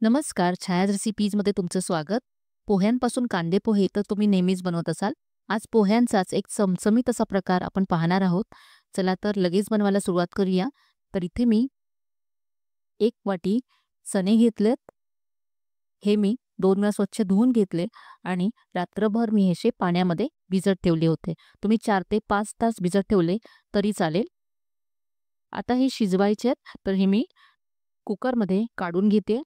नमस्कार, छायाज रेसिपीजमध्ये तुमचं स्वागत. पोह्यांपासून कांदे पोहे तर तुम्ही नेहमीच बनवत असाल. आज पोह्यांचाच एक चमचमीत असा प्रकार आपण पाहणार आहोत. चला तर लगेच बनवायला सुरुवात करूया. तर इथे मी 1 वाटी चणे घेतलेत. हे मी 2 वेळा स्वच्छ धुवून घेतले आणि रात्रभर मी हे पाण्यामध्ये भिजत ठेवले होते. तुम्ही 4 ते 5 तास भिजत ठेवले तरी चालेल. आता हे शिजवायचे आहेत, तर हे मी कुकरमध्ये काढून घेते.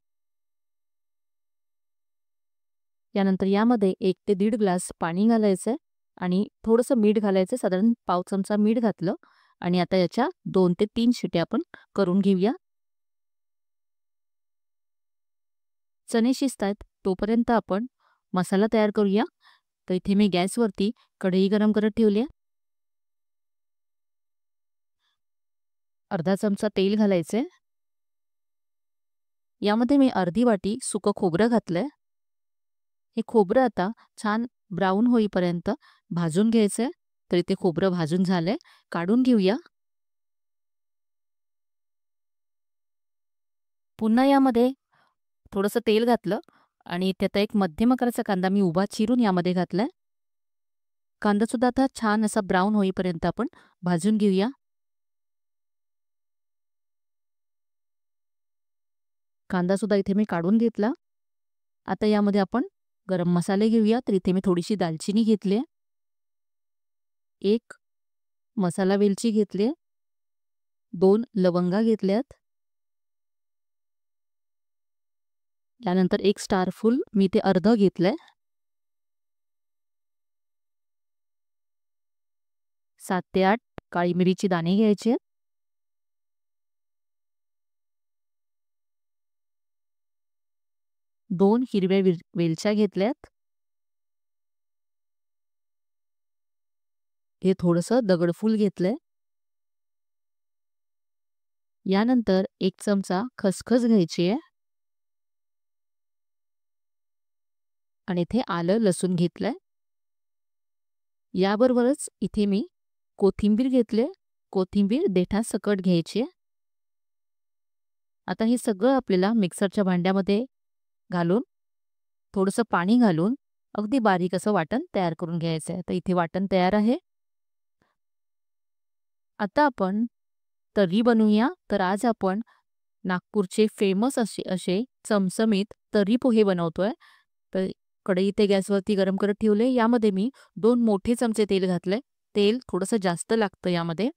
यानंतर यामध्ये 1 ते दीड ग्लास पाणी घालायचं आणि थोडंसं मीठ घालायचं. साधारण पाव चमचा मीठ घातलं आणि आता याच्या 2 ते 3 शिट्या आपण करून घेऊया. चणे शिजतायत तोपर्यंत आपण मसाला तयार करूया. तर इथे मी गॅसवरती कढई गरम करत ठेवली आहे. अर्धा चमचा तेल घालायचे. यामध्ये मी अर्धी वाटी सुकं खोबरं घातलंय. हे खोबरं आता छान ब्राऊन होईपर्यंत भाजून घ्यायचंय. तर इथे खोबरं भाजून झालंय. काढून घेऊया. पुन्हा यामध्ये थोडंसं तेल घातलं आणि इथे आता एक मध्यम आकाराचा कांदा मी उभा चिरून यामध्ये घातलाय. कांदा सुद्धा आता छान असा ब्राऊन होईपर्यंत आपण भाजून घेऊया. कांदा सुद्धा इथे मी काढून घेतला. आता यामध्ये आपण गरम मसाले घेऊया. तर इथे मी थोडीशी दालचिनी घेतली आहे. 1 मसाला वेलची घेतली आहे. 2 लवंगा घेतल्यात. त्यानंतर 1 स्टार फूल मी ते अर्धं घेतलंय. 7 ते 8 काळी मिरीची दाणे घ्यायचे आहेत. 2 हिरव्या वेलच्या घेतल्यात. हे थोडंसं दगडफूल घेतलंय. यानंतर 1 चमचा खसखस घ्यायची आहे आणि इथे आलं लसूण घेतलंय. याबरोबरच इथे मी कोथिंबीर घेतली. कोथिंबीर देठासकट घ्यायची आहे. आता हे सगळं आपल्याला मिक्सरच्या भांड्यामध्ये घालून थोडंसं पाणी घालून अगदी बारीक असं वाटण तयार करून घ्यायचं आहे. तर इथे वाटण तयार आहे. आता आपण तर्री बनवूया. तर आज आपण नागपूरचे फेमस असे असे चमचमीत तर्री पोहे बनवतोय. तर कढई ते गॅसवरती गरम करत ठेवले. यामध्ये मी 2 मोठे चमचे तेल घातले. तेल थोडंसं जास्त लागतं यामध्ये.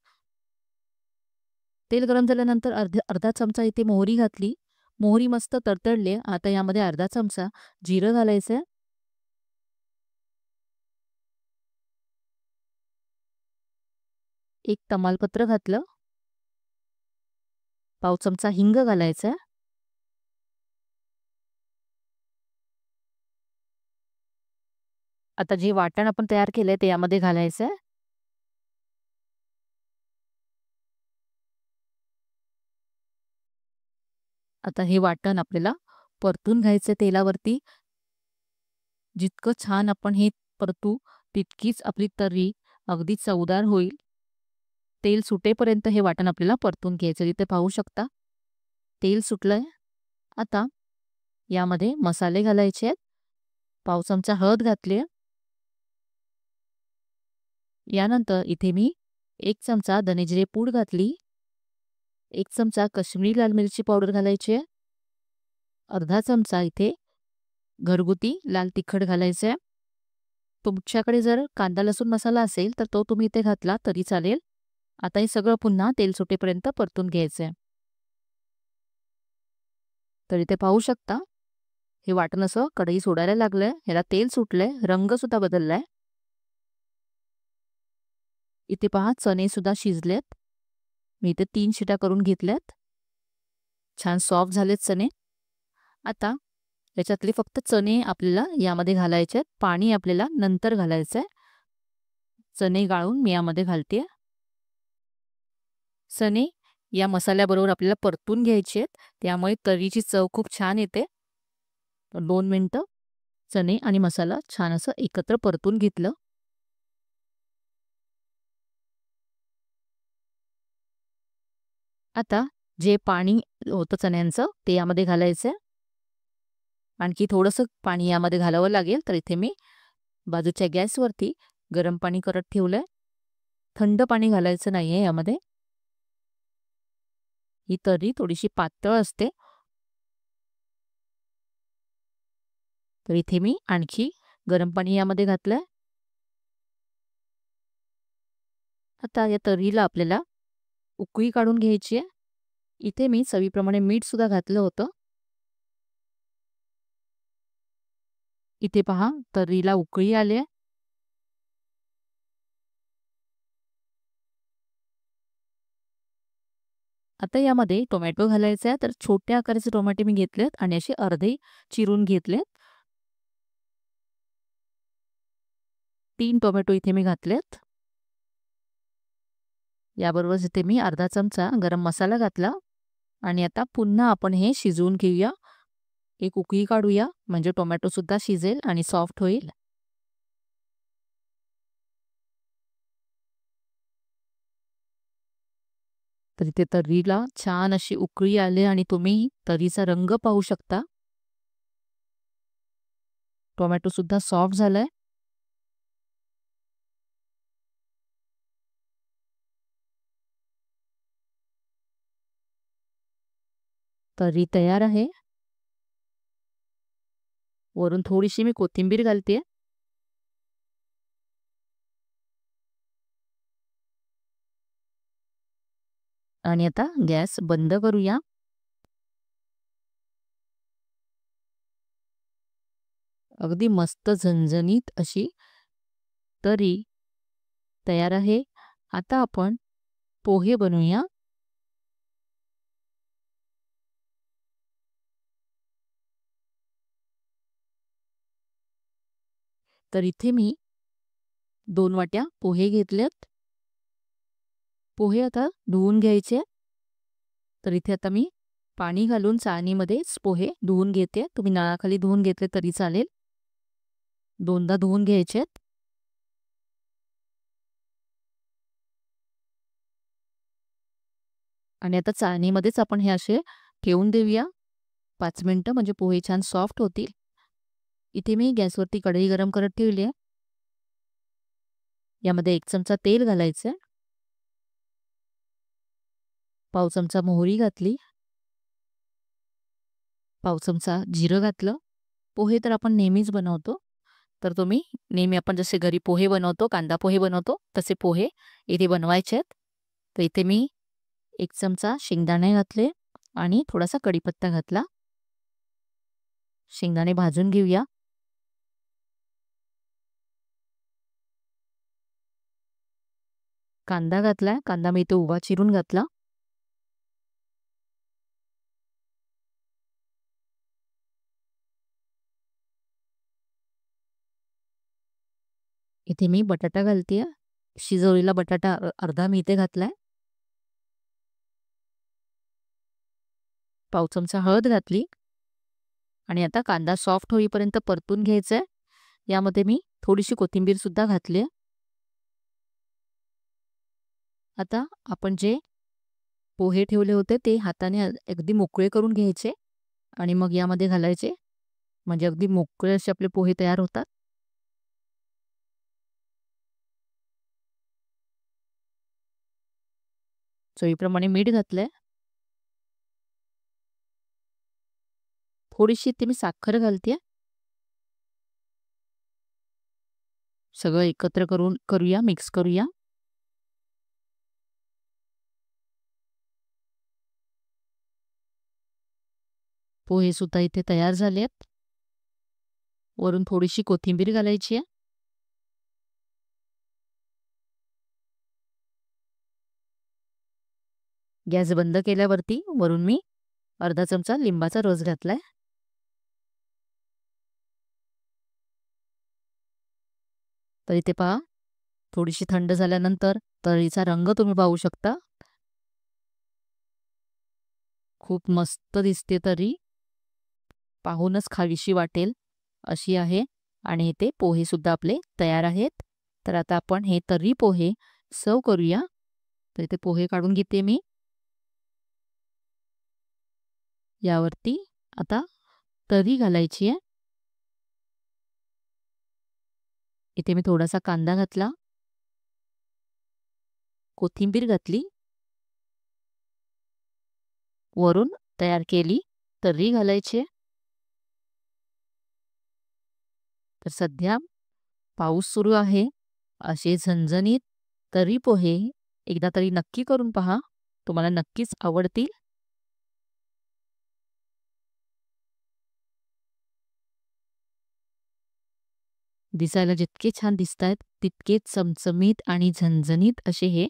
तेल गरम झाल्यानंतर अर्धा चमचा इथे मोहरी घातली. मोहरी मस्त तडतडली. आता यामध्ये अर्धा चमचा जिरं घालायचं. 1 तमालपत्र घातलं. पाव चमचा हिंग घालायचा. आता जे वाटण आपण तयार केलंय ते यामध्ये घालायचं. आता हे वाटण आपल्याला परतून घ्यायचं तेलावरती. जितकं छान आपण हे परतू तितकीच आपली तर्री अगदी चवदार होईल. तेल सुटेपर्यंत हे वाटण आपल्याला परतून घ्यायचं. इथे पाहू शकता तेल सुटलंय. आता यामध्ये मसाले घालायचे आहेत. पाव चमचा हळद घातली. यानंतर इथे मी 1 चमचा धनेजिरे पूड घातली. 1 चमचा काश्मीरी लाल मिरची पावडर घालायची आहे. अर्धा चमचा इथे घरगुती लाल तिखट घालायचं आहे. तुमच्याकडे जर कांदा लसूण मसाला असेल तर तो तुम्ही इथे घातला तरी चालेल. आता हे सगळं पुन्हा तेल सुटेपर्यंत परतून घ्यायचं आहे. तर इथे पाहू शकता हे वाटण असं कढई सोडायला लागलंय. ह्याला तेल सुटलंय. रंग सुद्धा बदललाय. इथे पहा चणे सुद्धा शिजलेत. मी इथे 3 शिट्या करून घेतल्यात. छान सॉफ्ट झालेत चणे. आता याच्यातले फक्त चणे आपल्याला यामध्ये घालायचे आहेत. पाणी आपल्याला नंतर घालायचं आहे. चणे गाळून मी यामध्ये घालते. चणे या मसाल्याबरोबर आपल्याला परतून घ्यायचे आहेत. त्यामुळे तर्रीची चव खूप छान येते. 2 मिनिटं चणे आणि मसाला छान असं एकत्र परतून घेतलं. आता जे पाणी होतं चण्यांचं ते यामध्ये घालायचं. आणखी थोडंसं पाणी यामध्ये घालावं लागेल. तर इथे मी बाजूच्या गॅसवरती गरम पाणी करत ठेवलंय. थंड पाणी घालायचं नाहीये यामध्ये. ही तर्री थोडीशी पातळ असते. तर इथे मी आणखी गरम पाणी यामध्ये घातलंय. आता या तर्रीला आपल्याला उकळी काढून घ्यायची आहे. इथे मी चवीप्रमाणे मीठ सुद्धा घातलं होतं. इथे पहा तर्रीला उकळी आली आहे. आता यामध्ये टोमॅटो घालायचा आहे. तर छोट्या आकाराचे टोमॅटो मी घेतलेत आणि असे अर्धे चिरून घेतलेत. 3 टोमॅटो इथे मी घातलेत. याबरोबरच इथे मी अर्धा चमचा गरम मसाला घातला आणि आता पुन्हा आपण हे शिजवून घेऊया. एक उकळी काढूया म्हणजे टोमॅटो सुद्धा शिजेल आणि सॉफ्ट होईल. तर इथे तर्रीला छान अशी उकळी आली आणि तुम्ही तर्रीचा रंग पाहू शकता. टोमॅटो सुद्धा सॉफ्ट झालाय. तर्री तयार आहे. वरून थोडीशी मी कोथिंबीर घालते. आणि आता गॅस बंद करूया. अगदी मस्त झणझणीत अशी तर्री तयार आहे. आता आपण पोहे बनवूया. तर इथे मी 2 वाट्या पोहे घेतलेत. पोहे आता धुवून घ्यायचे. तर इथे आता मी पाणी घालून चाळणीमध्येच पोहे धुवून घेते. तुम्ही नळाखाली धुवून घेतले तरी चालेल. 2दा धुवून घ्यायचेत. आणि आता चाळणीमध्येच आपण हे असे ठेवून देऊया 5 मिनिटं म्हणजे पोहे छान सॉफ्ट होतील. इथे मी गॅसवरती कढई गरम करत ठेवली आहे. यामध्ये 1 चमचा तेल घालायचं. पाव चमचा मोहरी घातली. पाव चमचा जिरं घातलं. पोहे तर आपण नेहमीच बनवतो. तर तुम्ही नेहमी आपण जसे घरी पोहे बनवतो, कांदा पोहे बनवतो, तसे पोहे इथे बनवायचे आहेत. तर इथे मी 1 चमचा शेंगदाणे घातले आणि थोडासा कढीपत्ता घातला. शेंगदाणे भाजून घेऊया. कांदा घातलाय. कांदा मी इथे उभा चिरून घातला. इथे मी बटाटा घालतेय. शिजवलेला बटाटा अर्धा मी इथे घातलाय. पाव चमचा हळद घातली. आणि आता कांदा सॉफ्ट होईपर्यंत परतून घ्यायचा आहे. यामध्ये मी थोडीशी कोथिंबीर सुद्धा घातली आहे. आता आपण जे पोहे ठेवले होते ते हाताने अगदी मोकळे करून घ्यायचे आणि मग यामध्ये घालायचे. म्हणजे अगदी मोकळे असे आपले पोहे तयार होतात. चवीप्रमाणे मीठ घातलंय. थोडीशी इथे मी साखर घालतेय. सगळं एकत्र करूया, मिक्स करूया. पोहे सुद्धा इथे तयार झालेत. वरून थोडीशी कोथिंबीर घालायची आहे. गॅस बंद केल्यावरती वरून मी अर्धा चमचा लिंबाचा रस घातलाय. तर इथे पहा थोडीशी थंड झाल्यानंतर तर्रीचा रंग तुम्ही पाहू शकता. खूप मस्त दिसते तर्री. पाहूनच खावीशी वाटेल अशी आहे. आणि इथे पोहे सुद्धा आपले तयार आहेत. तर आता आपण हे तर्री पोहे सर्व करूया. तर इथे पोहे काढून घेते मी. यावरती आता तर्री घालायची आहे. इथे मी थोडासा कांदा घातला, कोथिंबीर घातली, वरून तयार केली तर्री घालायची आहे. तर सध्या पाऊस सुरू आहे. असे झणझणीत तर्री पोहे एकदा तरी नक्की करून पहा. तुम्हाला नक्कीच आवडतील. दिसायला जितके छान दिसतायत तितकेच चमचमीत आणि झणझणीत असे हे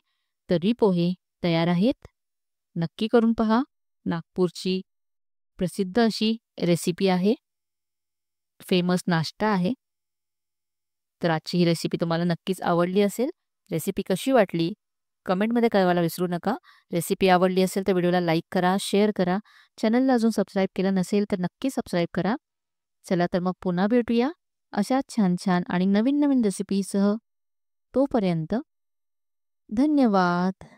तर्री पोहे तयार आहेत. नक्की करून पहा. नागपूरची प्रसिद्ध अशी रेसिपी आहे. फेमस नाश्ता आहे. तर आजची ही रेसिपी तुम्हाला नक्कीच आवडली असेल. रेसिपी कशी वाटली कमेंटमध्ये कळवायला विसरू नका. रेसिपी आवडली असेल तर व्हिडिओला लाईक करा, शेअर करा. चॅनलला अजून सबस्क्राईब केलं नसेल तर नक्की सबस्क्राईब करा. चला तर मग पुन्हा भेटूया अशाच छान छान आणि नवीन नवीन रेसिपीसह. तोपर्यंत धन्यवाद.